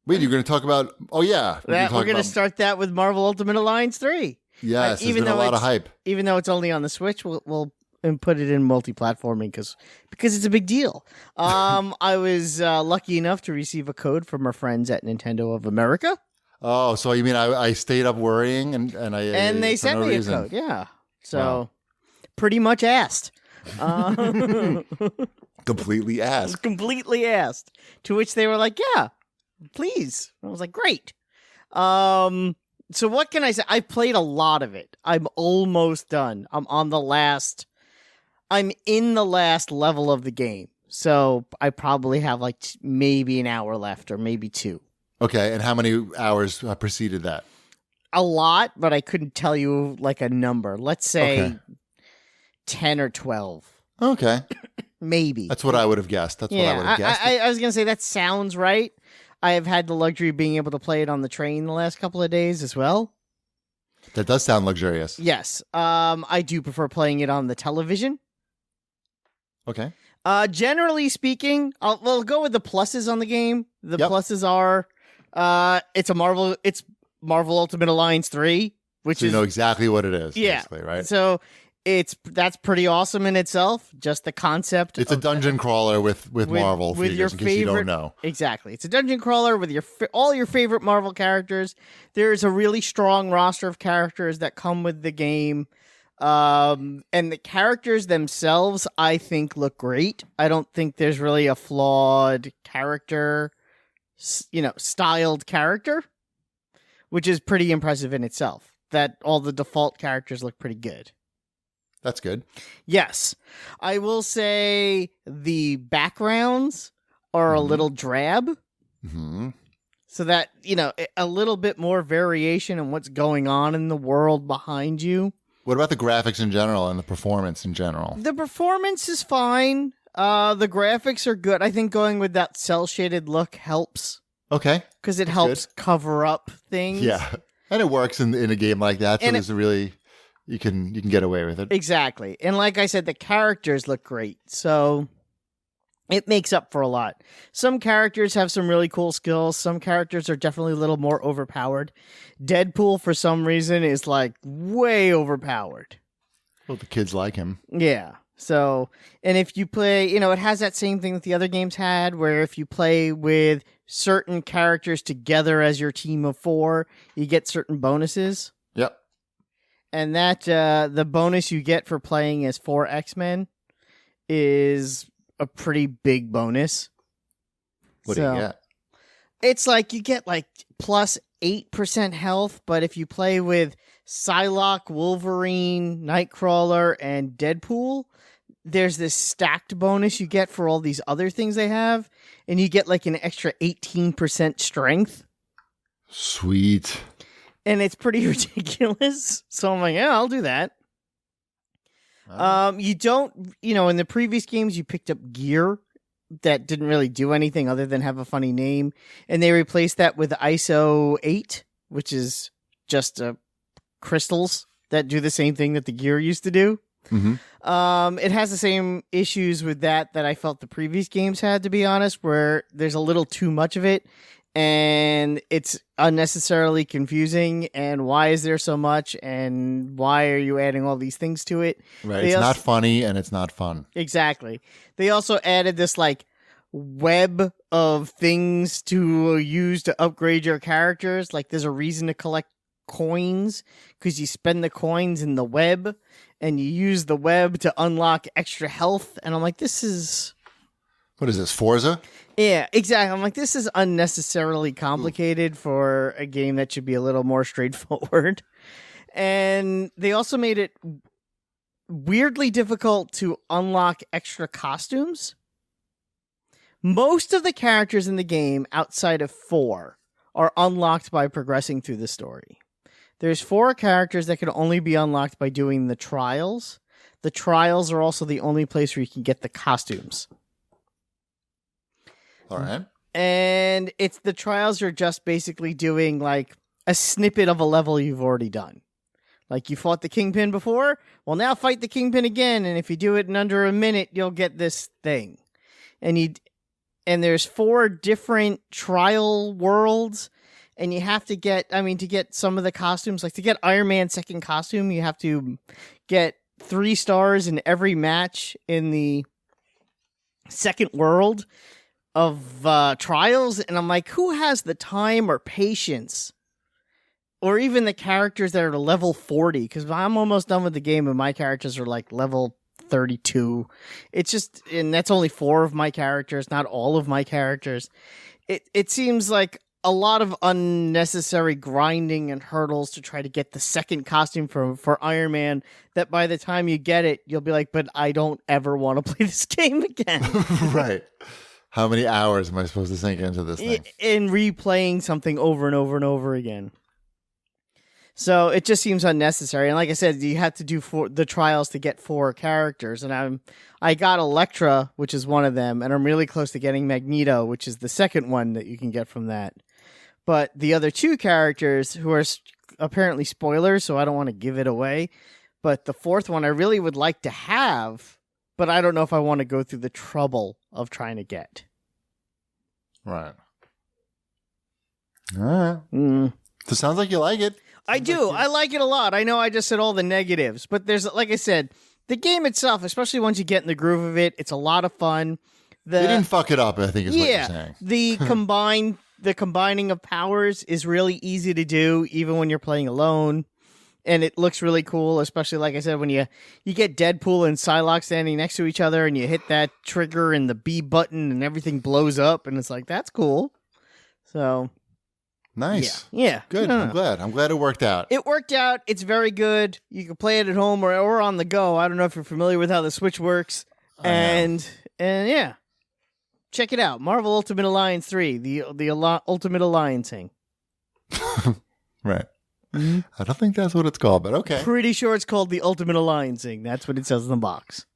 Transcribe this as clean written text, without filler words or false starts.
Wait, you're going to talk about... Oh, yeah. We're going to start that with Marvel Ultimate Alliance 3. Yes, there's been a lot of hype. Even though it's only on the Switch, we'll put it in multi-platforming because it's a big deal. I was lucky enough to receive a code from our friends at Nintendo of America. Oh, so you mean I stayed up worrying and they sent me a code, yeah. So Wow. pretty much asked. Completely asked. Completely asked. To which they were like, yeah, please. I was like, great. So what can I say? I've played a lot of it. I'm almost done. I'm in the last level of the game. So I probably have like maybe an hour left or maybe 2. Okay, and how many hours preceded that? A lot, but I couldn't tell you like a number. Let's say 10 or 12. Okay. Maybe. That's what I would have guessed. What I would have guessed. I was going to say that sounds right. I have had the luxury of being able to play it on the train the last couple of days as well. That does sound luxurious. Yes. I do prefer playing it on the television. Okay. Generally speaking, we'll go with the pluses on the game. The pluses are it's Marvel Ultimate Alliance 3, which so you know exactly what it is, yeah, basically, right? So that's pretty awesome in itself. Just the concept. It's a dungeon crawler with Marvel with figures, your in case you don't know. Exactly. It's a dungeon crawler with all your favorite Marvel characters. There's a really strong roster of characters that come with the game. And the characters themselves, I think, look great. I don't think there's really a flawed character, styled character, which is pretty impressive in itself. That all the default characters look pretty good. That's good. Yes. I will say the backgrounds are a little drab. Mm-hmm. So that, a little bit more variation in what's going on in the world behind you. What about the graphics in general and the performance in general? The performance is fine. The graphics are good. I think going with that cel-shaded look helps. Okay. Because it helps cover up things. Yeah. And it works in a game like that. So there's you can get away with it. Exactly. And like I said, the characters look great. So it makes up for a lot. Some characters have some really cool skills. Some characters are definitely a little more overpowered. Deadpool, for some reason, is like way overpowered. Well, the kids like him. Yeah. So, and if you play, it has that same thing that the other games had, where if you play with certain characters together as your team of 4, you get certain bonuses. Yep. And that, the bonus you get for playing as 4 X-Men is a pretty big bonus. What do you get? It's like you get like plus 8% health, but if you play with Psylocke, Wolverine, Nightcrawler, and Deadpool, there's this stacked bonus you get for all these other things they have, and you get like an extra 18% strength. Sweet. And it's pretty ridiculous. So I'm like, yeah, I'll do that. You don't, in the previous games, you picked up gear that didn't really do anything other than have a funny name. And they replaced that with ISO 8, which is just crystals that do the same thing that the gear used to do. Mm-hmm. It has the same issues with that I felt the previous games had, to be honest, where there's a little too much of it. And it's unnecessarily confusing, and why is there so much, and why are you adding all these things to it? Right, it's not funny, and it's not fun. Exactly. They also added this, web of things to use to upgrade your characters. Like, there's a reason to collect coins, because you spend the coins in the web, and you use the web to unlock extra health, and I'm like, this is... What is this, Forza? Yeah, exactly. I'm like, this is unnecessarily complicated for a game that should be a little more straightforward. And they also made it weirdly difficult to unlock extra costumes. Most of the characters in the game, outside of 4, are unlocked by progressing through the story. There's 4 characters that can only be unlocked by doing the trials. The trials are also the only place where you can get the costumes. All right. And the trials are just basically doing like a snippet of a level you've already done. Like, you fought the Kingpin before? Well, now fight the Kingpin again, and if you do it in under a minute, you'll get this thing. And and there's 4 different trial worlds, and you have to get, to get some of the costumes, like to get Iron Man's second costume, you have to get 3 stars in every match in the second world of trials, and I'm like, who has the time or patience, or even the characters that are level 40, because I'm almost done with the game and my characters are like level 32. It's just, and that's only 4 of my characters, not all of my characters. It seems like a lot of unnecessary grinding and hurdles to try to get the second costume for Iron Man, that by the time you get it, you'll be like, but I don't ever want to play this game again. Right. How many hours am I supposed to sink into this thing? In replaying something over and over and over again. So it just seems unnecessary. And like I said, you have to do the trials to get 4 characters. And I got Elektra, which is one of them. And I'm really close to getting Magneto, which is the second one that you can get from that. But the other 2 characters, who are apparently spoilers, so I don't want to give it away. But the 4th one I really would like to have, but I don't know if I want to go through the trouble of trying to get. Right. All right. So it sounds like you like it. I do. I like it a lot. I know I just said all the negatives, but there's, like I said, the game itself, especially once you get in the groove of it, it's a lot of fun. They didn't fuck it up, I think is what you're saying. The combining of powers is really easy to do, even when you're playing alone. And it looks really cool, especially, like I said, when you get Deadpool and Psylocke standing next to each other and you hit that trigger and the B button and everything blows up, and it's like, that's cool. So... Nice. Yeah. Good. I'm glad it worked out. It worked out. It's very good. You can play it at home or on the go. I don't know if you're familiar with how the Switch works. And yeah. Check it out. Marvel Ultimate Alliance 3, the Ultimate Alliancing. Right. Mm-hmm. I don't think that's what it's called, but okay. Pretty sure it's called the Ultimate Alliancing. That's what it says in the box.